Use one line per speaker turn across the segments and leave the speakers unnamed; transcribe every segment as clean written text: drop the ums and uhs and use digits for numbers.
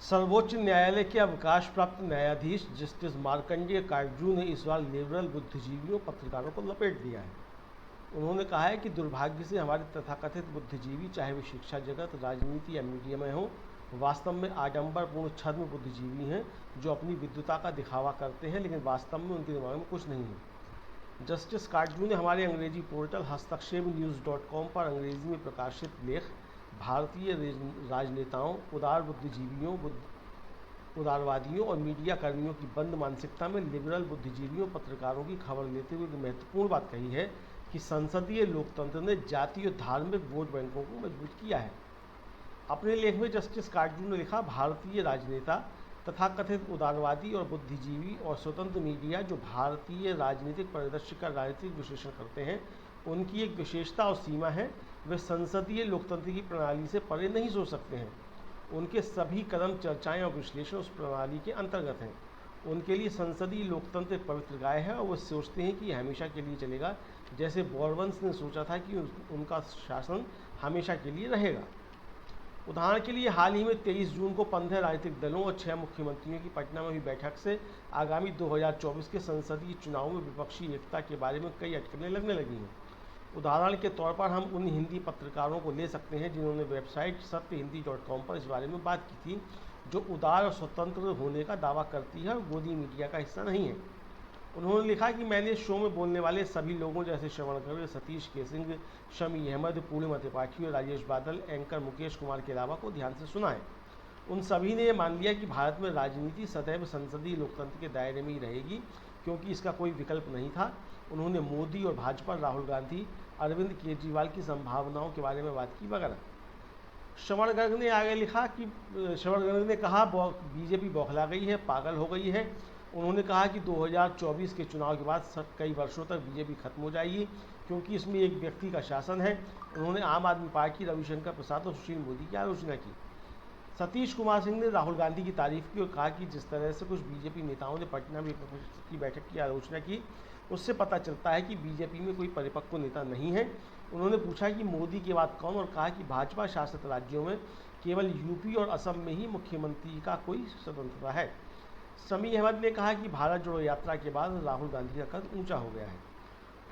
सर्वोच्च न्यायालय के अवकाश प्राप्त न्यायाधीश जस्टिस मार्कंडेय काटजू ने इस बार लिबरल बुद्धिजीवियों पत्रकारों को लपेट दिया है। उन्होंने कहा है कि दुर्भाग्य से हमारे तथाकथित बुद्धिजीवी, चाहे वे शिक्षा जगत, राजनीति या मीडिया में हों, वास्तव में आडंबरपूर्ण छद्म बुद्धिजीवी हैं जो अपनी विद्वता का दिखावा करते हैं, लेकिन वास्तव में उनके दिमाग में कुछ नहीं है। जस्टिस काटजू ने हमारे अंग्रेजी पोर्टल hastक्षेप-news.com पर अंग्रेजी में प्रकाशित लेख भारतीय राजनेताओं, उदार बुद्धिजीवियों, उदारवादियों और मीडिया कर्मियों की बंद मानसिकता में लिबरल बुद्धिजीवियों पत्रकारों की खबर लेते हुए महत्वपूर्ण बात कही है कि संसदीय लोकतंत्र ने जातीय और धार्मिक वोट बैंकों को मजबूत किया है। अपने लेख में जस्टिस काटजू ने लिखा, भारतीय राजनेता, तथाकथित उदारवादी और बुद्धिजीवी और स्वतंत्र मीडिया जो भारतीय राजनीतिक परिदृश्य का राजनीतिक विश्लेषण करते हैं, उनकी एक विशेषता और सीमा है, वे संसदीय लोकतंत्र की प्रणाली से परे नहीं सोच सकते हैं। उनके सभी कदम, चर्चाएं और विश्लेषण उस प्रणाली के अंतर्गत हैं। उनके लिए संसदीय लोकतंत्र एक पवित्र गाय है और वो सोचते हैं कि यह हमेशा के लिए चलेगा, जैसे बोरवंश ने सोचा था कि उनका शासन हमेशा के लिए रहेगा। उदाहरण के लिए हाल ही में 23 जून को 15 राजनीतिक दलों और 6 मुख्यमंत्रियों की पटना में हुई बैठक से आगामी 2024 के संसदीय चुनाव में विपक्षी एकता के बारे में कई अटकलें लगने लगी हैं। उदाहरण के तौर पर हम उन हिंदी पत्रकारों को ले सकते हैं जिन्होंने वेबसाइट satyhindi.com पर इस बारे में बात की थी, जो उदार और स्वतंत्र होने का दावा करती है और गोदी मीडिया का हिस्सा नहीं है। उन्होंने लिखा कि मैंने इस शो में बोलने वाले सभी लोगों जैसे श्रवण गर्ग, सतीश केसिंग, शमी अहमद, पूर्णिमा त्रिपाठी और राजेश बादल, एंकर मुकेश कुमार के अलावा को ध्यान से सुना है। उन सभी ने यह मान लिया कि भारत में राजनीति सदैव संसदीय लोकतंत्र के दायरे में ही रहेगी, क्योंकि इसका कोई विकल्प नहीं था। उन्होंने मोदी और भाजपा, राहुल गांधी, अरविंद केजरीवाल की संभावनाओं के बारे में बात की वगैरह। श्रवण गर्ग ने आगे लिखा कि श्रवण गर्ग ने कहा, बीजेपी बौखला गई है, पागल हो गई है। उन्होंने कहा कि 2024 के चुनाव के बाद कई वर्षों तक बीजेपी खत्म हो जाएगी, क्योंकि इसमें एक व्यक्ति का शासन है। उन्होंने आम आदमी पार्टी, रविशंकर प्रसाद और सुशील मोदी की आलोचना की। सतीश कुमार सिंह ने राहुल गांधी की तारीफ की और कहा कि जिस तरह से कुछ बीजेपी नेताओं ने पटना में की बैठक की आलोचना की, उससे पता चलता है कि बीजेपी में कोई परिपक्व नेता नहीं है। उन्होंने पूछा कि मोदी के बाद कौन, और कहा कि भाजपा शासित राज्यों में केवल यूपी और असम में ही मुख्यमंत्री का कोई स्वतंत्रता है। शमी अहमद ने कहा कि भारत जोड़ो यात्रा के बाद राहुल गांधी का कद ऊंचा हो गया है।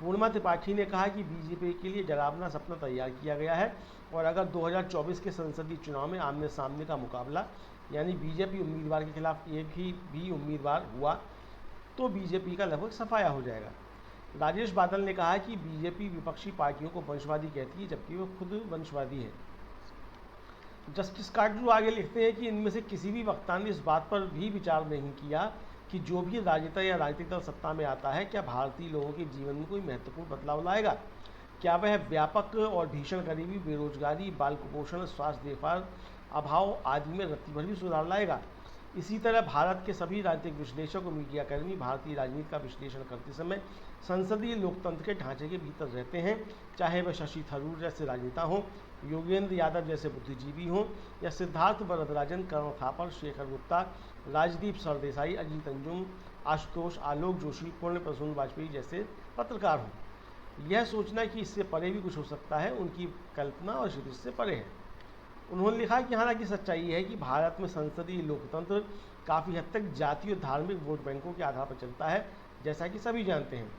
पूर्णिमा त्रिपाठी ने कहा कि बीजेपी के लिए डरावना सपना तैयार किया गया है और अगर 2024 के संसदीय चुनाव में आमने सामने का मुकाबला, यानी बीजेपी उम्मीदवार के खिलाफ एक ही भी उम्मीदवार हुआ, तो बीजेपी का लगभग सफाया हो जाएगा। राजेश बादल ने कहा कि बीजेपी विपक्षी पार्टियों को वंशवादी कहती है, जबकि वो खुद वंशवादी है। जस्टिस काटजू आगे लिखते हैं कि इनमें से किसी भी वक्ता ने इस बात पर भी विचार नहीं किया कि जो भी राजनेता या राजनीतिक दल सत्ता में आता है, क्या भारतीय लोगों के जीवन में कोई महत्वपूर्ण बदलाव लाएगा। क्या वह व्यापक और भीषण गरीबी, बेरोजगारी, बाल कुपोषण, स्वास्थ्य देखभाल अभाव आदि में रत्ती भर भी सुधार लाएगा। इसी तरह भारत के सभी राजनीतिक विश्लेषक और मीडियाकर्मी भारतीय राजनीति का विश्लेषण करते समय संसदीय लोकतंत्र के ढांचे के भीतर रहते हैं, चाहे वह शशि थरूर जैसे राजनेता हों, योगेंद्र यादव जैसे बुद्धिजीवी हों, या सिद्धार्थ वरदराजन, कर्ण थापर, शेखर गुप्ता, राजदीप सरदेसाई, अजीत अंजुम, आशुतोष, आलोक जोशी, पूर्ण प्रसून वाजपेयी जैसे पत्रकार हों। यह सोचना कि इससे परे भी कुछ हो सकता है उनकी कल्पना और शिविर से परे है। उन्होंने लिखा कि हालांकि सच्चाई है कि भारत में संसदीय लोकतंत्र काफ़ी हद तक जातीय और धार्मिक वोट बैंकों के आधार पर चलता है, जैसा कि सभी जानते हैं।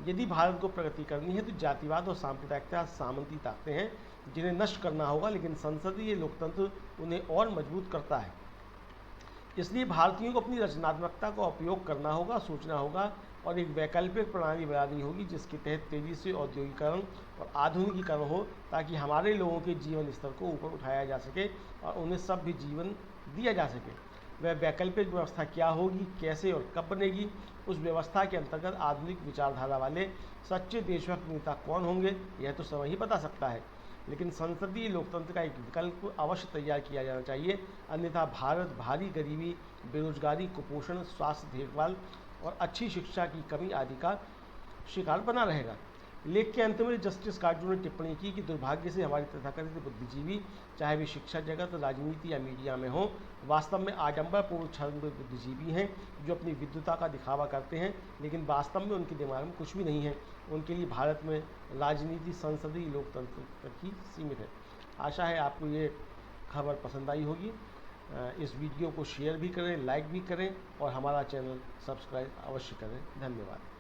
यदि भारत को प्रगति करनी है तो जातिवाद और सांप्रदायिकता, सामंती ताकतें हैं जिन्हें नष्ट करना होगा, लेकिन संसदीय लोकतंत्र उन्हें और मजबूत करता है। इसलिए भारतीयों को अपनी रचनात्मकता का उपयोग करना होगा, सोचना होगा और एक वैकल्पिक प्रणाली बनानी होगी जिसके तहत तेज़ी से औद्योगिकरण और आधुनिकीकरण हो, ताकि हमारे लोगों के जीवन स्तर को ऊपर उठाया जा सके और उन्हें सब भी जीवन दिया जा सके। वह वैकल्पिक व्यवस्था क्या होगी, कैसे और कब बनेगी, उस व्यवस्था के अंतर्गत आधुनिक विचारधारा वाले सच्चे देशभक्त नेता कौन होंगे, यह तो समय ही बता सकता है। लेकिन संसदीय लोकतंत्र का एक विकल्प अवश्य तैयार किया जाना चाहिए, अन्यथा भारत भारी गरीबी, बेरोजगारी, कुपोषण, स्वास्थ्य देखभाल और अच्छी शिक्षा की कमी आदि का शिकार बना रहेगा। लेख के अंत में जस्टिस काटजू ने टिप्पणी की कि दुर्भाग्य से हमारे तथाकथित बुद्धिजीवी, चाहे वे शिक्षा जगत, राजनीति या मीडिया में हों, वास्तव में आडंबरपूर्ण छद्म बुद्धिजीवी हैं जो अपनी विद्वता का दिखावा करते हैं, लेकिन वास्तव में उनके दिमाग में कुछ भी नहीं है। उनके लिए भारत में राजनीति संसदीय लोकतंत्र तक ही सीमित है। आशा है आपको ये खबर पसंद आई होगी। इस वीडियो को शेयर भी करें, लाइक भी करें और हमारा चैनल सब्सक्राइब अवश्य करें। धन्यवाद।